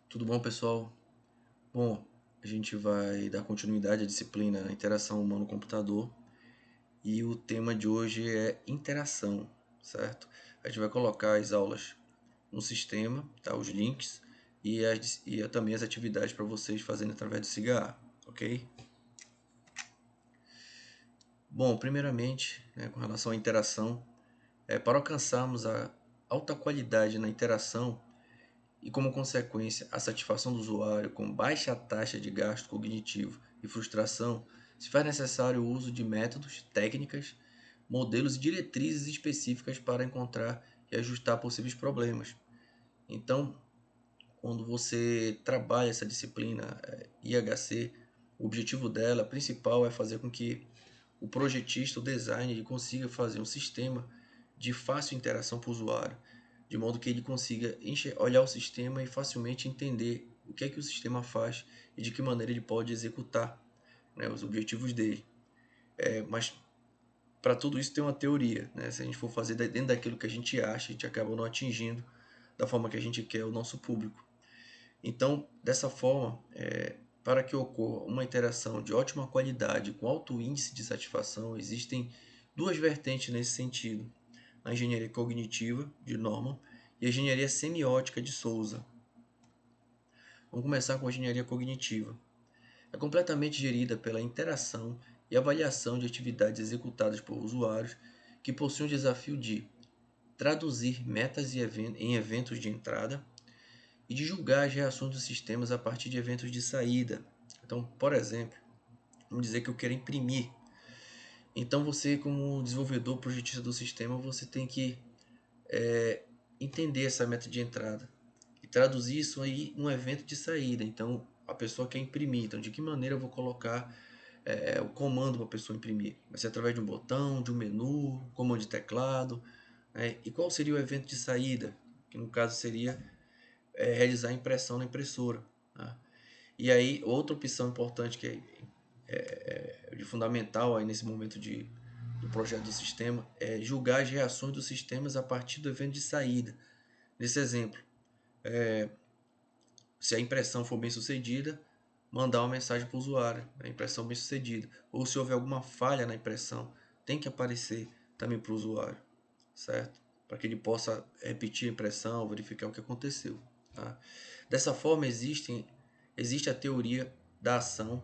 Tudo bom, pessoal? Bom, a gente vai dar continuidade à disciplina Interação Humano-Computador e o tema de hoje é interação, certo? A gente vai colocar as aulas no sistema, tá? Os links e também as atividades para vocês fazerem através do SIGA, ok? Bom, primeiramente, com relação à interação, para alcançarmos a alta qualidade na interação, e, como consequência, a satisfação do usuário com baixa taxa de gasto cognitivo e frustração, se faz necessário o uso de métodos, técnicas, modelos e diretrizes específicas para encontrar e ajustar possíveis problemas. Então, quando você trabalha essa disciplina IHC, o objetivo dela principal é fazer com que o projetista, o designer, ele consiga fazer um sistema de fácil interação para o usuário, de modo que ele consiga olhar o sistema e facilmente entender o que é que o sistema faz e de que maneira ele pode executar, né, os objetivos dele. Mas para tudo isso tem uma teoria, né? Se a gente for fazer dentro daquilo que a gente acha, a gente acaba não atingindo da forma que a gente quer o nosso público. Então, dessa forma, para que ocorra uma interação de ótima qualidade com alto índice de satisfação, existem duas vertentes nesse sentido: a engenharia cognitiva, de Norman, e a engenharia semiótica, de Souza. Vamos começar com a engenharia cognitiva. É completamente gerida pela interação e avaliação de atividades executadas por usuários que possuem o desafio de traduzir metas em eventos de entrada e de julgar as reações dos sistemas a partir de eventos de saída. Então, por exemplo, vamos dizer que eu quero imprimir. Então, você, como desenvolvedor projetista do sistema, você tem que entender essa meta de entrada e traduzir isso aí num evento de saída. Então, a pessoa quer imprimir. Então, de que maneira eu vou colocar o comando para a pessoa imprimir? Vai ser através de um botão, de um menu, comando de teclado, né? E qual seria o evento de saída? Que no caso seria realizar a impressão na impressora. Tá? E aí, outra opção importante que é de fundamental aí nesse momento do projeto do sistema é julgar as reações dos sistemas a partir do evento de saída. Nesse exemplo, se a impressão for bem sucedida, mandar uma mensagem para o usuário, a impressão bem sucedida. Ou se houver alguma falha na impressão, tem que aparecer também para o usuário, certo? Para que ele possa repetir a impressão, verificar o que aconteceu. Tá? Dessa forma, existe a teoria da ação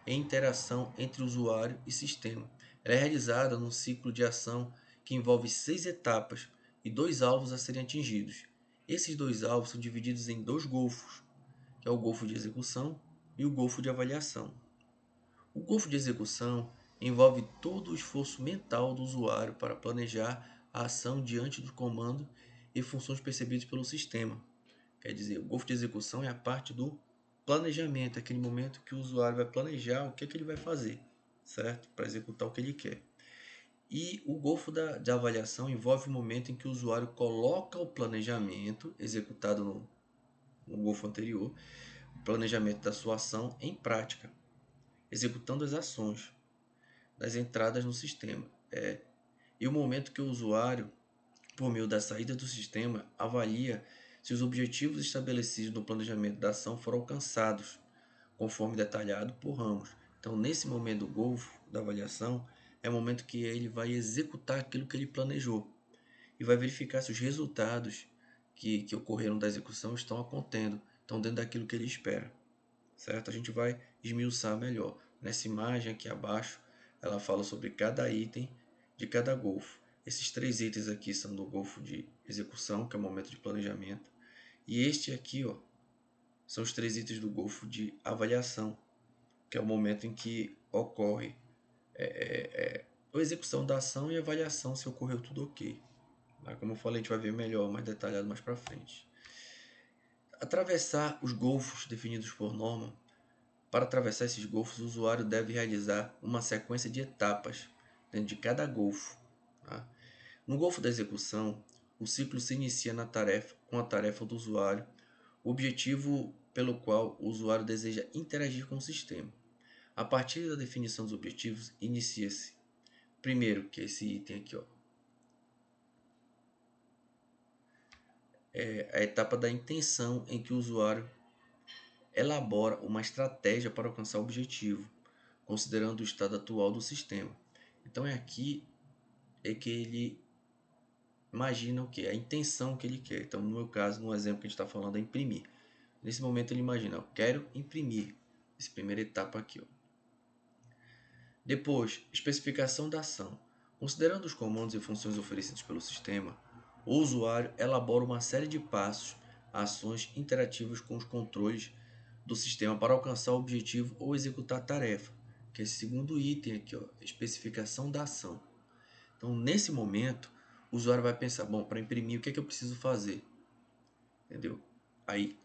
e interação entre usuário e sistema. Ela é realizada num ciclo de ação que envolve 6 etapas e 2 alvos a serem atingidos. Esses 2 alvos são divididos em 2 golfos, que é o golfo de execução e o golfo de avaliação. O golfo de execução envolve todo o esforço mental do usuário para planejar a ação diante do comando e funções percebidas pelo sistema. Quer dizer, o golfo de execução é a parte do planejamento, aquele momento que o usuário vai planejar o que, é que ele vai fazer, certo? Para executar o que ele quer. E o golfo de avaliação envolve o momento em que o usuário coloca o planejamento executado no golfo anterior, o planejamento da sua ação em prática, executando as ações das entradas no sistema. E o momento que o usuário, por meio da saída do sistema, avalia se os objetivos estabelecidos no planejamento da ação foram alcançados, conforme detalhado por Ramos. Então, nesse momento do golfo da avaliação, é o momento que ele vai executar aquilo que ele planejou e vai verificar se os resultados que ocorreram da execução estão dentro daquilo que ele espera, certo? A gente vai esmiuçar melhor. Nessa imagem aqui abaixo, ela fala sobre cada item de cada golfo. Esses 3 itens aqui são do golfo de execução, que é o momento de planejamento. E este aqui, ó, são os 3 itens do golfo de avaliação, que é o momento em que ocorre a execução da ação e a avaliação se ocorreu tudo ok. Como eu falei, a gente vai ver melhor, mais detalhado mais para frente. Atravessar os golfos definidos por Norman. Para atravessar esses golfos, o usuário deve realizar uma sequência de etapas dentro de cada golfo. Tá? No golfo da execução, o ciclo se inicia com a tarefa do usuário, o objetivo pelo qual o usuário deseja interagir com o sistema. A partir da definição dos objetivos, inicia-se primeiro, que é esse item aqui, ó, é a etapa da intenção em que o usuário elabora uma estratégia para alcançar o objetivo, considerando o estado atual do sistema. Então é aqui que ele imagina o que? A intenção que ele quer. Então, no meu caso, no exemplo que a gente está falando, é imprimir. Nesse momento ele imagina, eu quero imprimir. Essa primeira etapa aqui. Ó. Depois, especificação da ação. Considerando os comandos e funções oferecidos pelo sistema, o usuário elabora uma série de passos, ações interativas com os controles do sistema para alcançar o objetivo ou executar a tarefa, que é esse segundo item aqui, ó, especificação da ação. Então, nesse momento, o usuário vai pensar, bom, para imprimir, o que é que eu preciso fazer? Entendeu? Aí,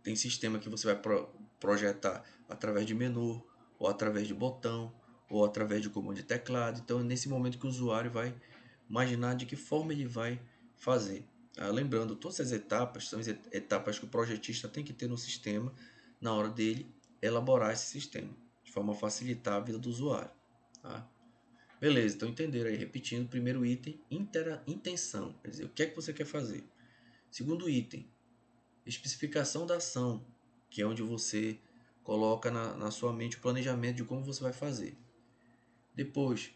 tem sistema que você vai projetar através de menu, ou através de botão, ou através de comando de teclado. Então, é nesse momento que o usuário vai imaginar de que forma ele vai fazer. Lembrando, todas as etapas são etapas que o projetista tem que ter no sistema na hora dele elaborar esse sistema, de forma a facilitar a vida do usuário. Tá? Beleza, então entenderam aí, repetindo, primeiro item, intenção, quer dizer, o que é que você quer fazer. Segundo item, especificação da ação, que é onde você coloca na sua mente o planejamento de como você vai fazer. Depois,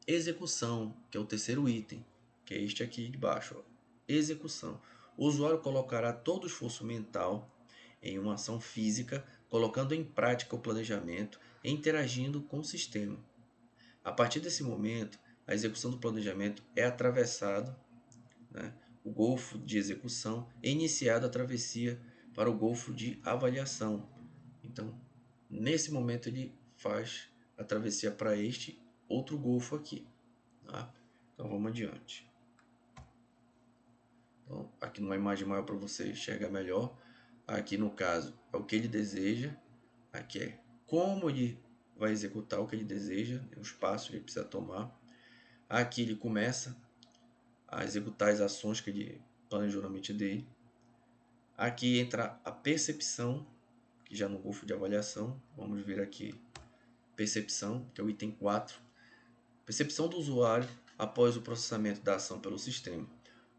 execução, que é o terceiro item, que é este aqui de baixo. Ó. Execução. O usuário colocará todo o esforço mental em uma ação física, colocando em prática o planejamento e interagindo com o sistema. A partir desse momento, a execução do planejamento é atravessado, né, o golfo de execução é iniciada a travessia para o golfo de avaliação. Então, nesse momento ele faz a travessia para este outro golfo aqui. Tá? Então vamos adiante. Então, aqui numa imagem maior para você enxergar melhor. Aqui no caso é o que ele deseja. Aqui é como ele vai executar o que ele deseja, os passos que ele precisa tomar. Aqui ele começa a executar as ações que ele planejou na mente dele. Aqui entra a percepção, que já no golfo de avaliação. Vamos ver aqui percepção, que é o item 4. Percepção do usuário após o processamento da ação pelo sistema.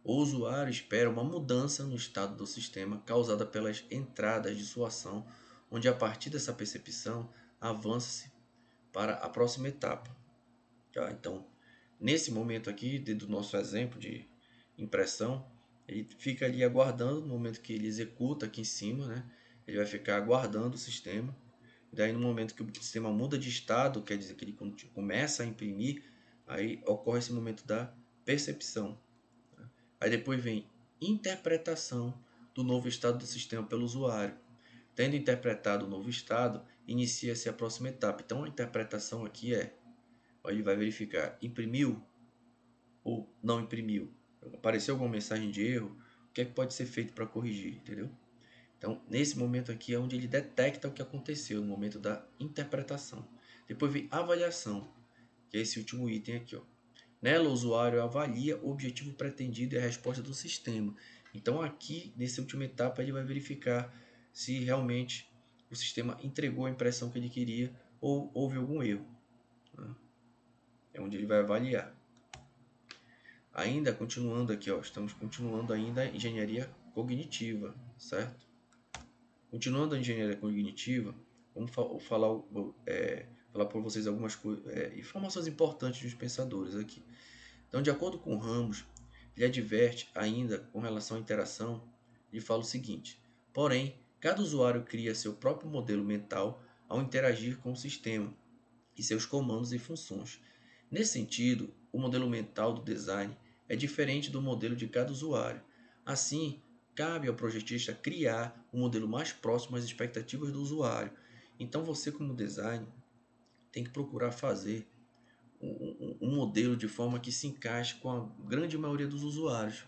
O usuário espera uma mudança no estado do sistema causada pelas entradas de sua ação, onde a partir dessa percepção avança-se para a próxima etapa. Tá? Então, nesse momento aqui, do nosso exemplo de impressão, ele fica ali aguardando no momento que ele executa aqui em cima, né? Ele vai ficar aguardando o sistema. E daí no momento que o sistema muda de estado, quer dizer que ele começa a imprimir, aí ocorre esse momento da percepção. Tá? Aí depois vem interpretação do novo estado do sistema pelo usuário. Tendo interpretado o novo estado, inicia-se a próxima etapa. Então a interpretação aqui é, ele vai verificar, imprimiu ou não imprimiu. Apareceu alguma mensagem de erro, o que é que pode ser feito para corrigir, entendeu? Então, nesse momento aqui é onde ele detecta o que aconteceu, no momento da interpretação. Depois vem avaliação, que é esse último item aqui. Ó. Nela, o usuário avalia o objetivo pretendido e a resposta do sistema. Então, aqui, nessa última etapa, ele vai verificar se realmente o sistema entregou a impressão que ele queria ou houve algum erro. Né? É onde ele vai avaliar. Ainda continuando aqui, ó, estamos continuando ainda a engenharia cognitiva, certo? Continuando a engenharia cognitiva, vamos falar para vocês algumas informações importantes dos pensadores aqui. Então, de acordo com Ramos, ele adverte ainda com relação à interação, ele fala o seguinte: porém, cada usuário cria seu próprio modelo mental ao interagir com o sistema e seus comandos e funções. Nesse sentido, o modelo mental do design é diferente do modelo de cada usuário. Assim, cabe ao projetista criar um modelo mais próximo às expectativas do usuário. Então, você, como design, tem que procurar fazer um modelo de forma que se encaixe com a grande maioria dos usuários,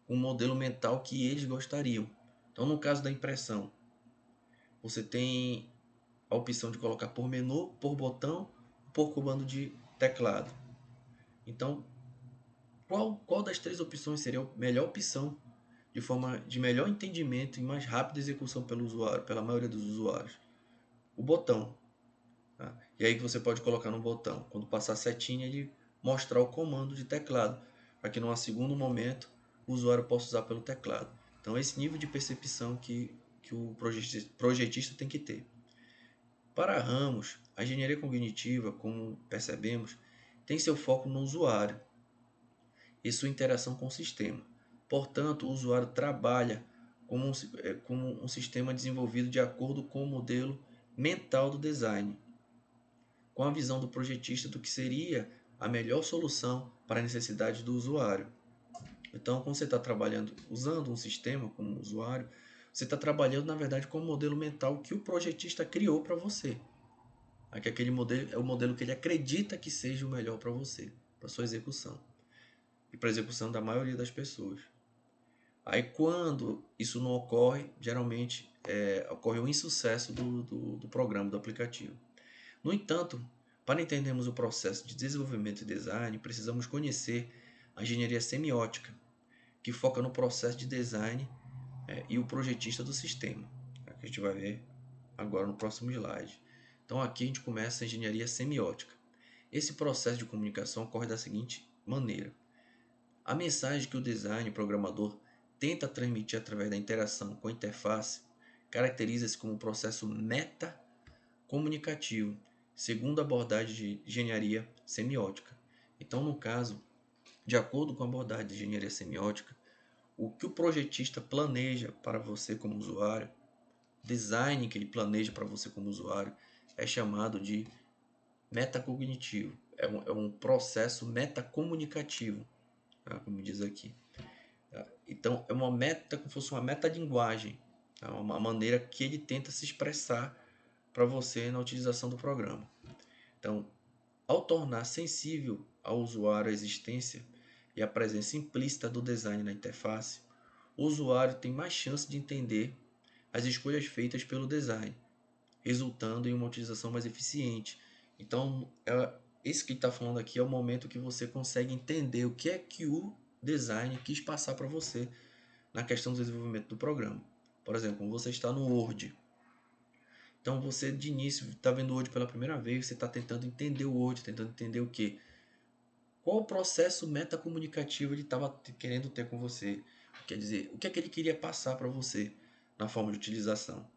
um modelo mental que eles gostariam. Então, no caso da impressão, você tem a opção de colocar por menu, por botão, por comando de teclado. Então, qual das três opções seria a melhor opção de forma de melhor entendimento e mais rápida execução pelo usuário, pela maioria dos usuários? O botão. Tá? E aí que você pode colocar no botão. Quando passar a setinha, ele mostrar o comando de teclado, para que num segundo momento o usuário possa usar pelo teclado. Então, esse nível de percepção que que o projetista tem que ter. Para Ramos, a engenharia cognitiva, como percebemos, tem seu foco no usuário e sua interação com o sistema. Portanto, o usuário trabalha como um sistema desenvolvido de acordo com o modelo mental do design, com a visão do projetista do que seria a melhor solução para a necessidade do usuário. Então, quando você está trabalhando usando um sistema como usuário, você está trabalhando, na verdade, com o modelo mental que o projetista criou para você. Aquele modelo é o modelo que ele acredita que seja o melhor para você, para sua execução e para a execução da maioria das pessoas. Aí, quando isso não ocorre, geralmente ocorre um insucesso do programa, do aplicativo. No entanto, para entendermos o processo de desenvolvimento e design, precisamos conhecer a engenharia semiótica, que foca no processo de design e o projetista do sistema, que a gente vai ver agora no próximo slide. Então aqui a gente começa a engenharia semiótica. Esse processo de comunicação ocorre da seguinte maneira: a mensagem que o design, o programador, tenta transmitir através da interação com a interface caracteriza-se como um processo metacomunicativo, segundo a abordagem de engenharia semiótica. Então, no caso, de acordo com a abordagem de engenharia semiótica, o que o projetista planeja para você como usuário, design que ele planeja para você como usuário, é chamado de metacognitivo. É um processo metacomunicativo, tá? Como diz aqui. Tá? Então, é uma meta, como se fosse uma metalinguagem, tá? Uma maneira que ele tenta se expressar para você na utilização do programa. Então, ao tornar sensível ao usuário a existência e a presença implícita do design na interface, o usuário tem mais chance de entender as escolhas feitas pelo design, resultando em uma utilização mais eficiente. Então, esse que está falando aqui é o momento que você consegue entender o que é que o design quis passar para você na questão do desenvolvimento do programa. Por exemplo, você está no Word. Então, você de início está vendo o Word pela primeira vez, você está tentando entender o Word, tentando entender o quê? Qual o processo metacomunicativo ele estava querendo ter com você? Quer dizer, o que é que ele queria passar para você na forma de utilização?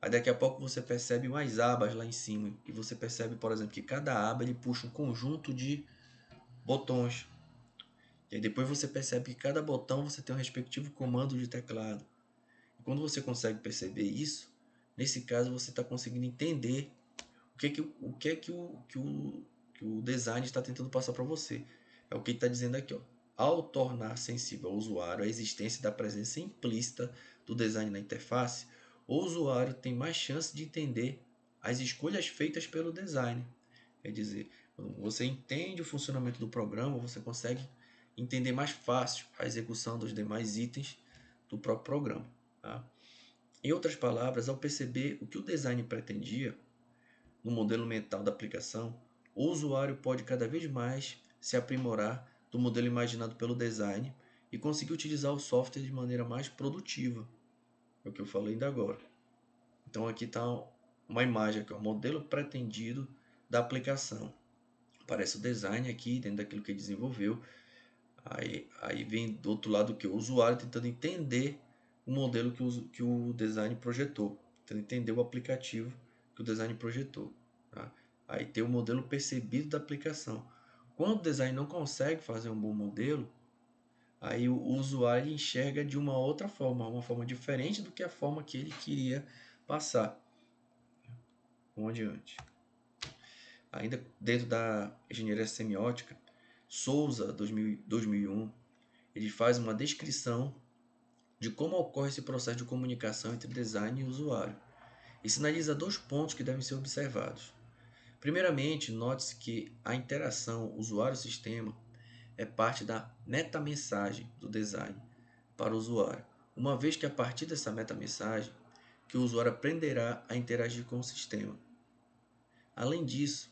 Aí daqui a pouco você percebe mais abas lá em cima e você percebe, por exemplo, que cada aba ele puxa um conjunto de botões. E aí depois você percebe que cada botão você tem um respectivo comando de teclado. E quando você consegue perceber isso, nesse caso você está conseguindo entender o que o design está tentando passar para você. É o que ele está dizendo aqui, ó. Ao tornar sensível ao usuário a existência da presença implícita do design na interface, o usuário tem mais chance de entender as escolhas feitas pelo design. Quer dizer, quando você entende o funcionamento do programa, você consegue entender mais fácil a execução dos demais itens do próprio programa. Tá? Em outras palavras, ao perceber o que o design pretendia no modelo mental da aplicação, o usuário pode cada vez mais se aprimorar do modelo imaginado pelo design e conseguir utilizar o software de maneira mais produtiva. É o que eu falei ainda agora. Então aqui está uma imagem, aqui, o modelo pretendido da aplicação. Aparece o design aqui dentro daquilo que ele desenvolveu. Aí vem do outro lado que o usuário tentando entender o modelo que o design projetou, tentando entender o aplicativo que o design projetou. Tá? Aí tem o modelo percebido da aplicação. Quando o design não consegue fazer um bom modelo, aí o usuário enxerga de uma outra forma, uma forma diferente do que a forma que ele queria passar. Vamos adiante. Ainda dentro da engenharia semiótica, Souza, 2001, ele faz uma descrição de como ocorre esse processo de comunicação entre design e usuário e sinaliza dois pontos que devem ser observados. Primeiramente, note-se que a interação usuário-sistema é parte da metamensagem do design para o usuário, uma vez que a partir dessa metamensagem que o usuário aprenderá a interagir com o sistema. Além disso,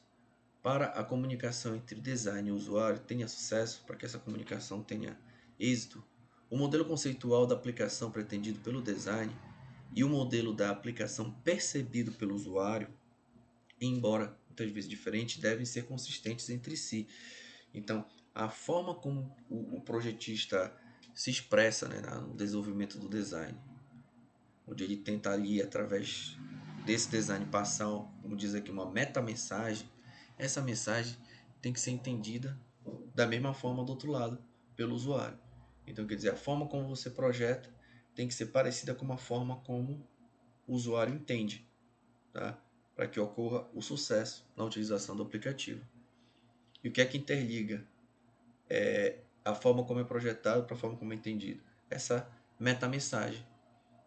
para a comunicação entre design e usuário tenha sucesso, para que essa comunicação tenha êxito, o modelo conceitual da aplicação pretendido pelo design e o modelo da aplicação percebido pelo usuário, embora muitas vezes diferentes, devem ser consistentes entre si. Então, a forma como o projetista se expressa, né, no desenvolvimento do design, onde ele tenta ali, através desse design, passar, como diz aqui, uma metamensagem. Essa mensagem tem que ser entendida da mesma forma do outro lado, pelo usuário. Então, quer dizer, a forma como você projeta tem que ser parecida com a forma como o usuário entende, tá? Para que ocorra o sucesso na utilização do aplicativo. E o que é que interliga a forma como é projetado para a forma como é entendido? Essa metamensagem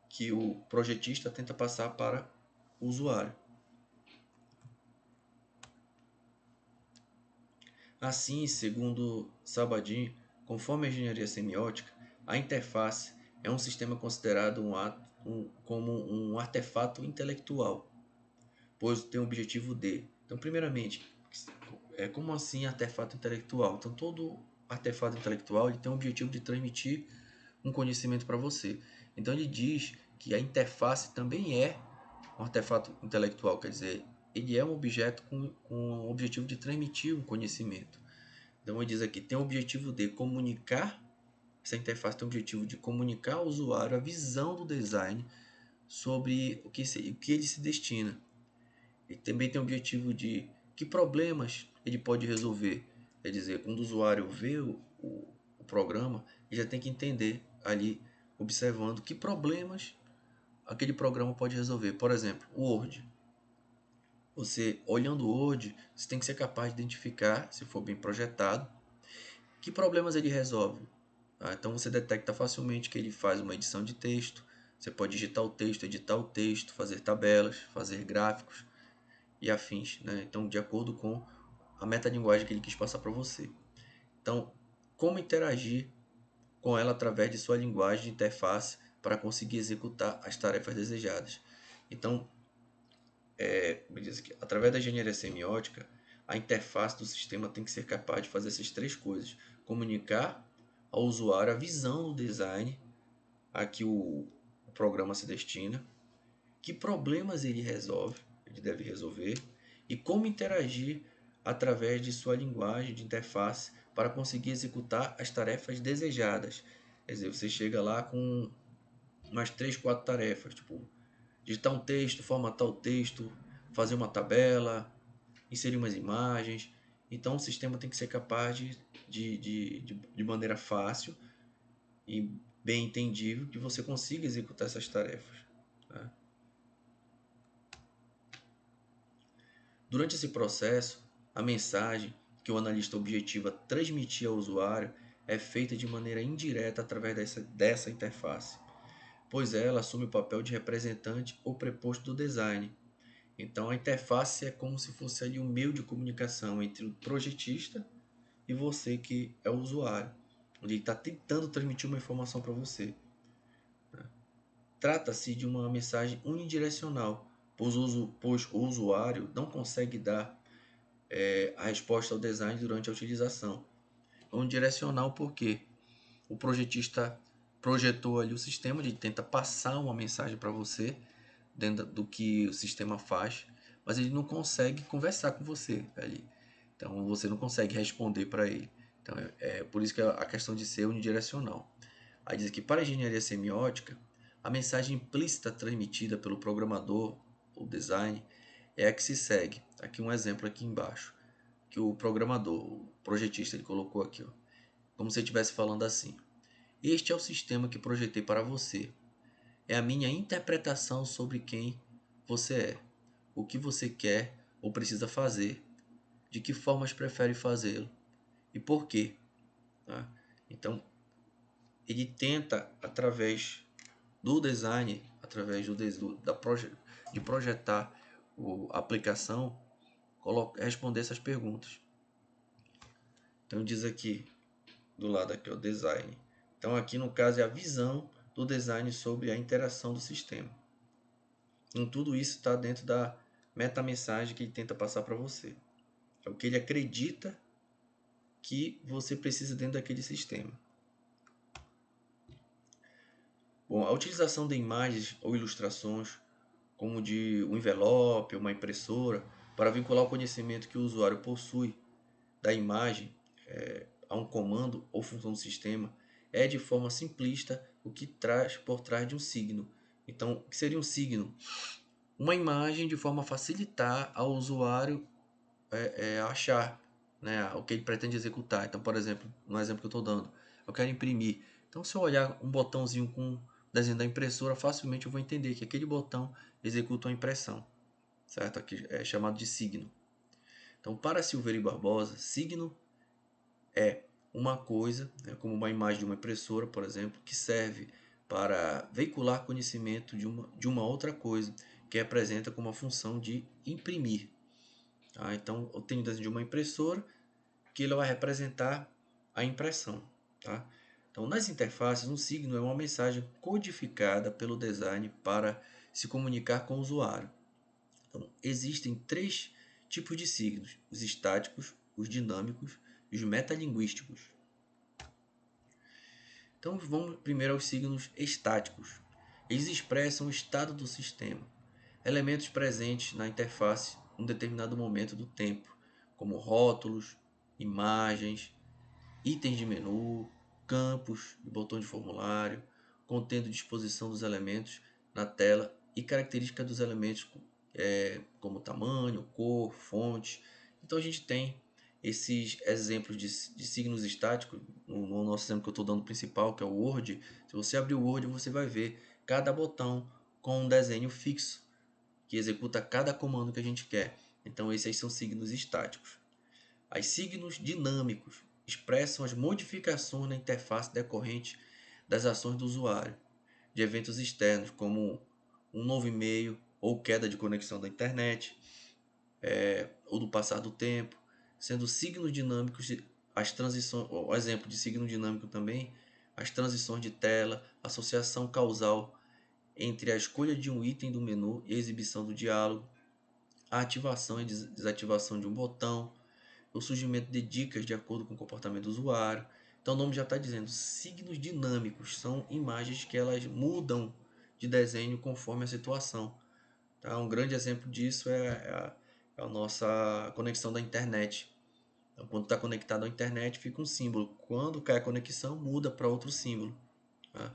que o projetista tenta passar para o usuário. Assim, segundo Sabadin, conforme a engenharia semiótica, a interface é um sistema considerado como um artefato intelectual, pois tem o objetivo de. Então, primeiramente, como assim artefato intelectual? Então, todo artefato intelectual ele tem o objetivo de transmitir um conhecimento para você. Então, ele diz que a interface também é um artefato intelectual, quer dizer, ele é um objeto com o objetivo de transmitir um conhecimento. Então, ele diz aqui, tem o objetivo de comunicar, essa interface tem o objetivo de comunicar ao usuário a visão do design sobre o que ele se destina. Ele também tem o objetivo de que problemas ele pode resolver. Quer dizer, quando o usuário vê o programa, ele já tem que entender ali, observando que problemas aquele programa pode resolver. Por exemplo, o Word. Você, olhando o Word, você tem que ser capaz de identificar, se for bem projetado, que problemas ele resolve. Tá? Então você detecta facilmente que ele faz uma edição de texto. Você pode digitar o texto, editar o texto, fazer tabelas, fazer gráficos e afins, né? Então, de acordo com a metalinguagem que ele quis passar para você. Então, como interagir com ela através de sua linguagem de interface para conseguir executar as tarefas desejadas. Então, me diz que através da engenharia semiótica, a interface do sistema tem que ser capaz de fazer essas três coisas: comunicar ao usuário a visão do design a que o programa se destina, que problemas ele deve resolver, e como interagir através de sua linguagem de interface para conseguir executar as tarefas desejadas. Quer dizer, você chega lá com umas 3, 4 tarefas, tipo, digitar um texto, formatar o texto, fazer uma tabela, inserir umas imagens. Então, o sistema tem que ser capaz de maneira fácil e bem entendível que você consiga executar essas tarefas. Tá? Durante esse processo, a mensagem que o analista objetiva transmitir ao usuário é feita de maneira indireta através dessa interface, pois ela assume o papel de representante ou preposto do design. Então, a interface é como se fosse ali um meio de comunicação entre o projetista e você que é o usuário, onde ele está tentando transmitir uma informação para você. Trata-se de uma mensagem unidirecional, pois o usuário não consegue dar a resposta ao design durante a utilização. Unidirecional porque o projetista projetou ali o sistema, ele tenta passar uma mensagem para você dentro do que o sistema faz, mas ele não consegue conversar com você ali. Então você não consegue responder para ele. Então é por isso que a questão de ser unidirecional. Aí diz que para a engenharia semiótica, a mensagem implícita transmitida pelo programador ou design é a que se segue. Aqui um exemplo aqui embaixo, que o programador, o projetista, ele colocou aqui, ó, como se ele estivesse falando assim: este é o sistema que projetei para você. É a minha interpretação sobre quem você é, o que você quer ou precisa fazer, de que formas prefere fazê-lo e por quê. Tá? Então, ele tenta, através do design, através de projetar a aplicação, responder essas perguntas. Então, diz aqui, do lado aqui, o design. Então, aqui no caso é a visão do design sobre a interação do sistema. Então, tudo isso está dentro da metamensagem que ele tenta passar para você. É o que ele acredita que você precisa dentro daquele sistema. Bom, a utilização de imagens ou ilustrações, como de um envelope, uma impressora, para vincular o conhecimento que o usuário possui da imagem a um comando ou função do sistema, é de forma simplista o que traz por trás de um signo. Então, o que seria um signo? Uma imagem de forma a facilitar ao usuário achar, né, o que ele pretende executar. Então, por exemplo, no exemplo que eu estou dando, eu quero imprimir. Então, se eu olhar um botãozinho com o desenho da impressora, facilmente eu vou entender que aquele botão executa uma impressão, certo? Aqui é chamado de signo. Então, para Silveira e Barbosa, signo é uma coisa, né, como uma imagem de uma impressora, por exemplo, que serve para veicular conhecimento de uma outra coisa, que representa como a função de imprimir. Tá? Então, eu tenho o desenho de uma impressora, que ele vai representar a impressão. Tá? Então, nas interfaces, um signo é uma mensagem codificada pelo design para se comunicar com o usuário. Então, existem três tipos de signos: os estáticos, os dinâmicos e os metalinguísticos. Então, vamos primeiro aos signos estáticos. Eles expressam o estado do sistema, elementos presentes na interface em um determinado momento do tempo, como rótulos, imagens, itens de menu, campos e botão de formulário, contendo disposição dos elementos na tela e características dos elementos como tamanho, cor, fonte. Então a gente tem esses exemplos de signos estáticos. No nosso exemplo que eu estou dando principal, que é o Word, se você abrir o Word, você vai ver cada botão com um desenho fixo que executa cada comando que a gente quer. Então esses são signos estáticos. Os signos dinâmicos expressam as modificações na interface decorrente das ações do usuário, de eventos externos como um novo e-mail ou queda de conexão da internet, ou do passar do tempo, sendo signos dinâmicos as transições, o exemplo de signo dinâmico também, as transições de tela, associação causal entre a escolha de um item do menu e a exibição do diálogo, a ativação e desativação de um botão, o surgimento de dicas de acordo com o comportamento do usuário. Então o nome já está dizendo, signos dinâmicos são imagens que elas mudam de desenho conforme a situação. Tá? Um grande exemplo disso é a nossa conexão da internet. Então, quando está conectado à internet, fica um símbolo. Quando cai a conexão, muda para outro símbolo. Tá?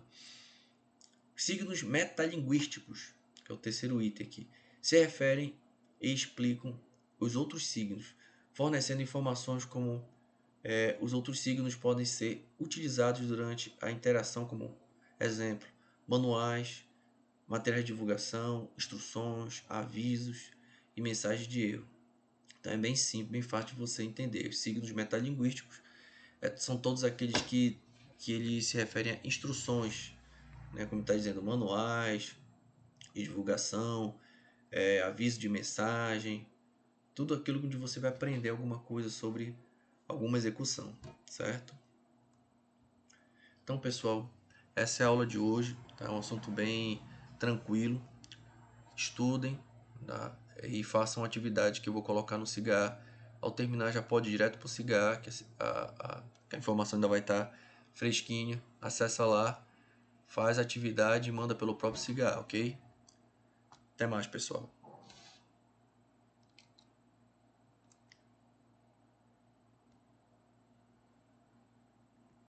Signos metalinguísticos, que é o terceiro item aqui, se referem e explicam os outros signos, fornecendo informações como os outros signos podem ser utilizados durante a interação, como exemplo, manuais, materiais de divulgação, instruções, avisos e mensagens de erro. Então é bem simples, bem fácil de você entender. Os signos metalinguísticos são todos aqueles que eles se referem a instruções, né, como está dizendo, manuais de divulgação, aviso de mensagem, tudo aquilo onde você vai aprender alguma coisa sobre alguma execução, certo? Então, pessoal, essa é a aula de hoje. Tá? É um assunto bem tranquilo. Estudem, tá? E façam atividade que eu vou colocar no Cigar. Ao terminar, já pode ir direto para o Cigar, que a informação ainda vai estar fresquinha. Acessa lá, faz a atividade e manda pelo próprio Cigar, ok? Até mais, pessoal.